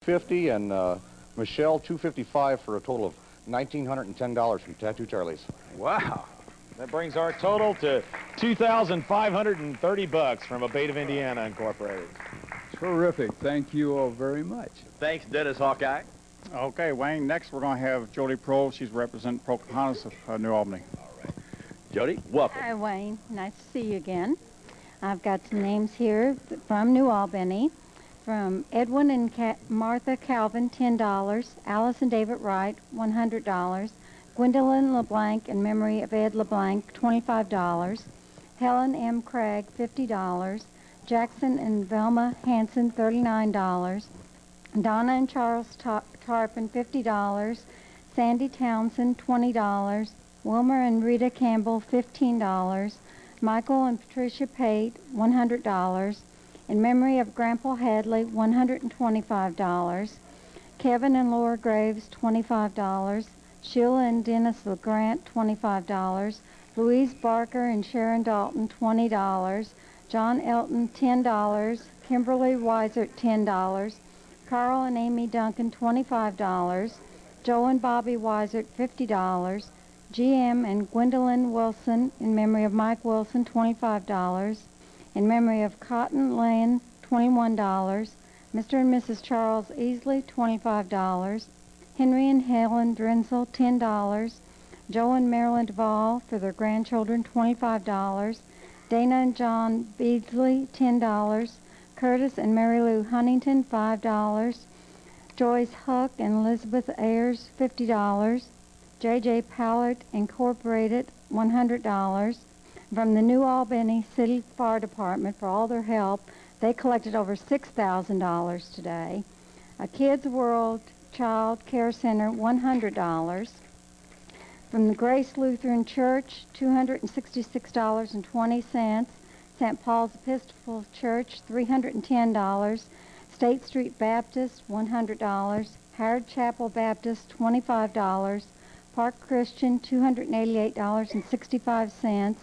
$50 and Michelle $255 for a total of $1,910 from Tattoo Charlie's. Wow. That brings our total to $2,530 from Abate of Indiana Incorporated. Terrific. Thank you all very much. Thanks, Dennis Hawkeye. Okay, Wayne, next we're going to have Jody Prohl. She's representing Pocahontas of New Albany. All right. Jody, welcome. Hi, Wayne. Nice to see you again. I've got some names here from New Albany. From Edwin and Martha Calvin, $10. Alice and David Wright, $100. Gwendolyn LeBlanc in memory of Ed LeBlanc, $25. Helen M. Craig, $50. Jackson and Velma Hanson, $39. Donna and Charles Tarpon, $50. Sandy Townsend, $20. Wilmer and Rita Campbell, $15. Michael and Patricia Pate, $100. In memory of Grandpa Hadley, $125. Kevin and Laura Graves, $25. Sheila and Dennis LeGrant, $25. Louise Barker and Sharon Dalton, $20. John Elton, $10. Kimberly Weisert, $10. Carl and Amy Duncan, $25. Joe and Bobby Weisert, $50. GM and Gwendolyn Wilson, in memory of Mike Wilson, $25. In memory of Cotton Lane, $21. Mr. and Mrs. Charles Easley, $25. Henry and Helen Drenzel, $10. Joe and Marilyn Duvall for their grandchildren, $25. Dana and John Beasley, $10. Curtis and Mary Lou Huntington, $5. Joyce Huck and Elizabeth Ayers, $50. J.J. Powlett Incorporated, $100. From the New Albany City Fire Department for all their help. They collected over $6,000 today. A Kids World Child Care Center, $100. From the Grace Lutheran Church, $266.20. St. Paul's Episcopal Church, $310. State Street Baptist, $100. Howard Chapel Baptist, $25. Park Christian, $288.65.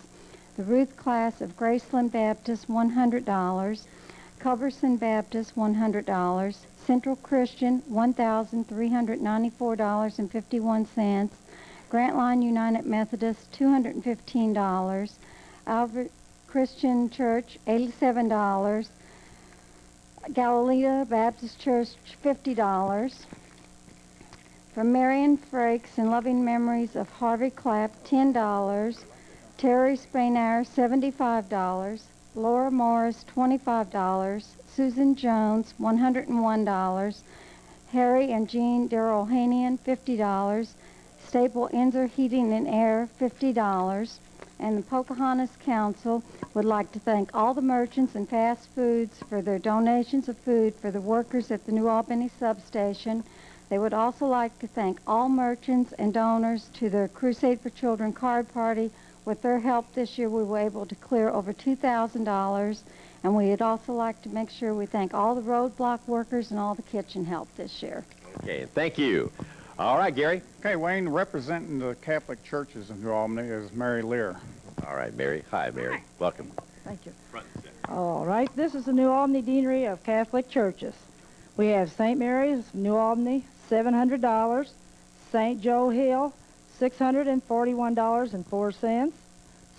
The Ruth Class of Graceland Baptist, $100. Culberson Baptist, $100. Central Christian, $1,394.51. Grantline United Methodist, $215. Albert Christian Church, $87. Galilea Baptist Church, $50. From Marion Frakes in loving memories of Harvey Clapp, $10. Terry Spainhour, $75. Laura Morris, $25. Susan Jones, $101. Harry and Jean Darrell-Hanian, $50. Staple Inzer Heating and Air, $50. And the Pocahontas Council would like to thank all the merchants and fast foods for their donations of food for the workers at the New Albany substation. They would also like to thank all merchants and donors to the Crusade for Children card party. With their help this year, we were able to clear over $2,000. And we'd also like to make sure we thank all the roadblock workers and all the kitchen help this year. Okay, thank you. All right, Gary. Okay, Wayne, representing the Catholic churches in New Albany is Mary Lear. All right, Mary. Hi, Mary. Hi. Welcome. Thank you. Front and center. All right, this is the New Albany Deanery of Catholic Churches. We have St. Mary's, New Albany, $700. St. Joe Hill, $641.04.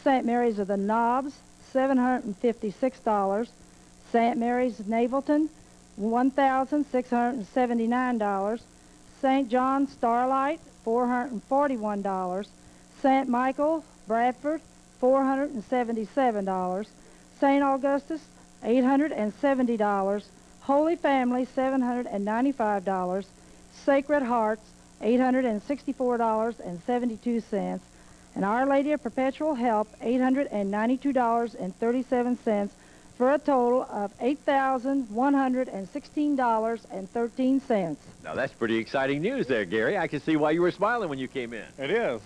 St. Mary's of the Knobs, $756. St. Mary's Navalton, $1,679. St. John Starlight, $441. St. Michael Bradford, $477. St. Augustus, $870. Holy Family, $795. Sacred Hearts, $864.72. And Our Lady of Perpetual Help, $892.37, for a total of $8,116.13. Now, that's pretty exciting news there, Gary. I can see why you were smiling when you came in. It is.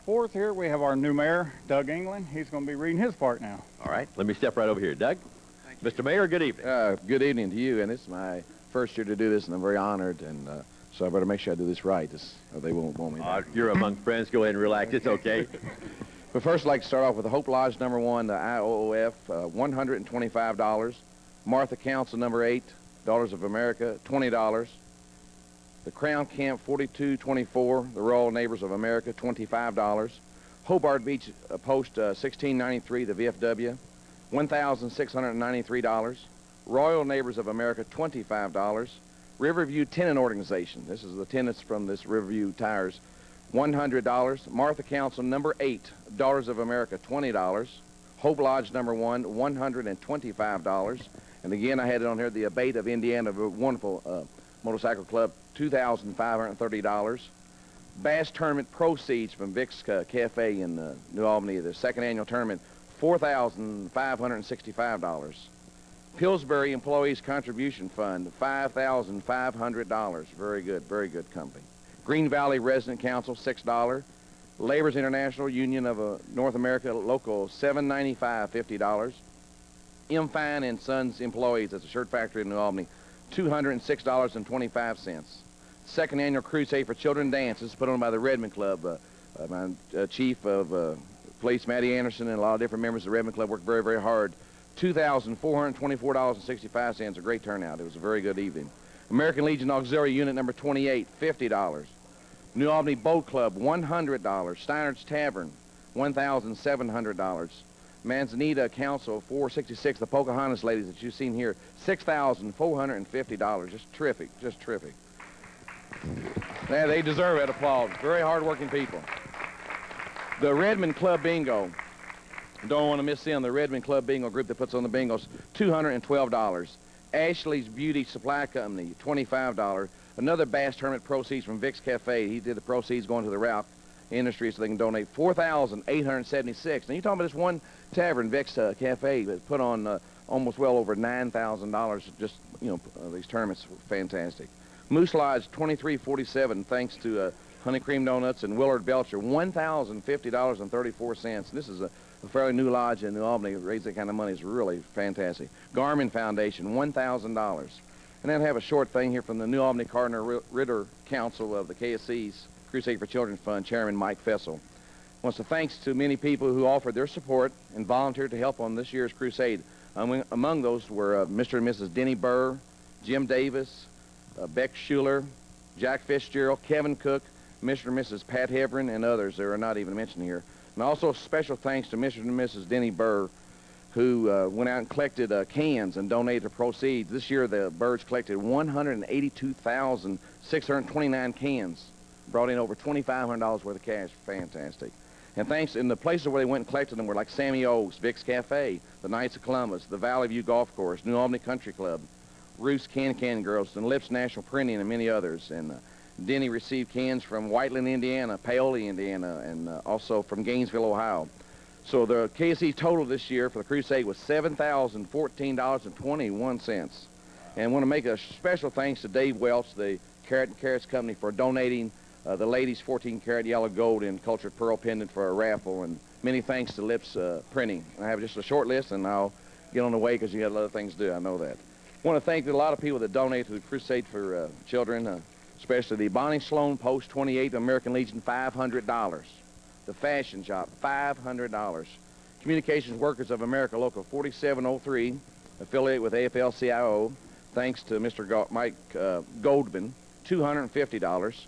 Fourth here, we have our new mayor, Doug England. He's going to be reading his part now. All right, let me step right over here. Doug? Mr. Mayor, good evening. Good evening to you, and it's my first year to do this, and I'm very honored, and so I better make sure I do this right. Or they won't want me. You're among friends. Go ahead and relax. It's okay. But first, I'd like to start off with the Hope Lodge number 1, the IOOF, $125. Martha Council number 8, Daughters of America, $20. The Crown Camp 4224, the Royal Neighbors of America, $25. Hobart Beach Post 1693, the VFW, $1,693. Royal Neighbors of America, $25. Riverview Tenant Organization, this is the tenants from this Riverview Tires, $100. Martha Council number 8, Daughters of America, $20. Hope Lodge number 1, $125. And again, I had it on here, the Abate of Indiana, a wonderful motorcycle club, $2,530. Bass Tournament proceeds from Vic's Cafe in New Albany, the second annual tournament, $4,565. Pillsbury Employees Contribution Fund, $5,500. Very good company. Green Valley Resident Council, $6. Labor's International Union of North America, local, $795, $50. M. Fine and Sons Employees, that's a shirt factory in New Albany, $206.25. Second annual Crusade for Children Dance, this is put on by the Redmond Club. My chief of police, Matty Anderson, and a lot of different members of the Redmond Club worked very hard. $2,424.65, a great turnout. It was a very good evening. American Legion Auxiliary Unit number 28, $50. New Albany Boat Club, $100. Steiner's Tavern, $1,700. Manzanita Council, 466, the Pocahontas ladies that you've seen here, $6,450. Just terrific. Yeah, they deserve that applause. Very hard-working people. The Redmond Club Bingo. Don't want to miss them. The Redmond Club Bingo group that puts on the bingos, $212. Ashley's Beauty Supply Company, $25. Another bass tournament proceeds from Vic's Cafe. He did the proceeds going to the Ralph Industries so they can donate $4,876. Now you're talking about this one tavern, Vic's Cafe, that put on almost well over $9,000. Just, these tournaments were fantastic. Moose Lodge 2347, thanks to Honey Cream Donuts and Willard Belcher, $1,050.34. This is a fairly new lodge in New Albany. Raise that kind of money is really fantastic. Garmin Foundation, $1,000. And then I have a short thing here from the New Albany Cardinal Ritter Council of the KSC's Crusade for Children Fund, Chairman Mike Fessel. Wants to thanks to many people who offered their support and volunteered to help on this year's crusade. Among those were Mr. and Mrs. Denny Burr, Jim Davis, Beck Schuler, Jack Fitzgerald, Kevin Cook, Mr. and Mrs. Pat Heverin, and others that are not even mentioned here. And also special thanks to Mr. and Mrs. Denny Burr, who went out and collected cans and donated the proceeds. This year, the Burrs collected 182,629 cans, brought in over $2,500 worth of cash. Fantastic. And thanks, in the places where they went and collected them were like Sammy Oaks, Vic's Cafe, the Knights of Columbus, the Valley View Golf Course, New Albany Country Club, Ruth's Can Girls, and Lips National Printing, and many others. And Denny received cans from Whiteland, Indiana, Paoli, Indiana, and also from Gainesville, Ohio. So the KSC total this year for the crusade was $7,014.21. And I want to make a special thanks to Dave Welch, the Carrot and Carrots Company, for donating the ladies' 14-karat yellow gold and cultured pearl pendant for a raffle. And many thanks to Lips Printing. I have just a short list, and I'll get on the way because you got a lot of things to do. I know that. I want to thank a lot of people that donate to the Crusade for Children, especially the Bonnie Sloan Post 28, American Legion, $500. The Fashion Shop, $500. Communications Workers of America, Local 4703, affiliate with AFL-CIO, thanks to Mr. Mike Goldman, $250.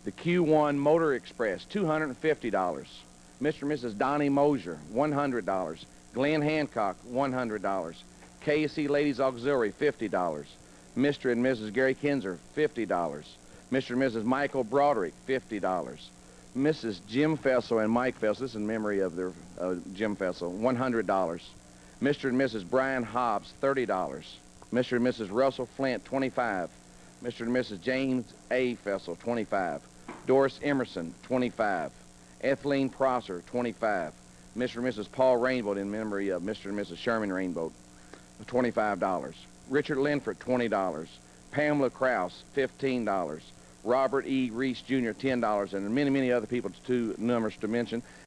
The Q1 Motor Express, $250. Mr. and Mrs. Donnie Mosier, $100. Glenn Hancock, $100. KSC Ladies Auxiliary, $50. Mr. and Mrs. Gary Kinzer, $50. Mr. and Mrs. Michael Broderick, $50. Mrs. Jim Fessel and Mike Fessel, this is in memory of their Jim Fessel, $100. Mr. and Mrs. Brian Hobbs, $30. Mr. and Mrs. Russell Flint, $25. Mr. and Mrs. James A. Fessel, $25. Doris Emerson, $25. Etheline Prosser, $25. Mr. and Mrs. Paul Rainbow, in memory of Mr. and Mrs. Sherman Rainbow, $25. Richard Linford, $20. Pamela Krause, $15. Robert E. Reese Jr., $10, and many other people, too numbers to mention.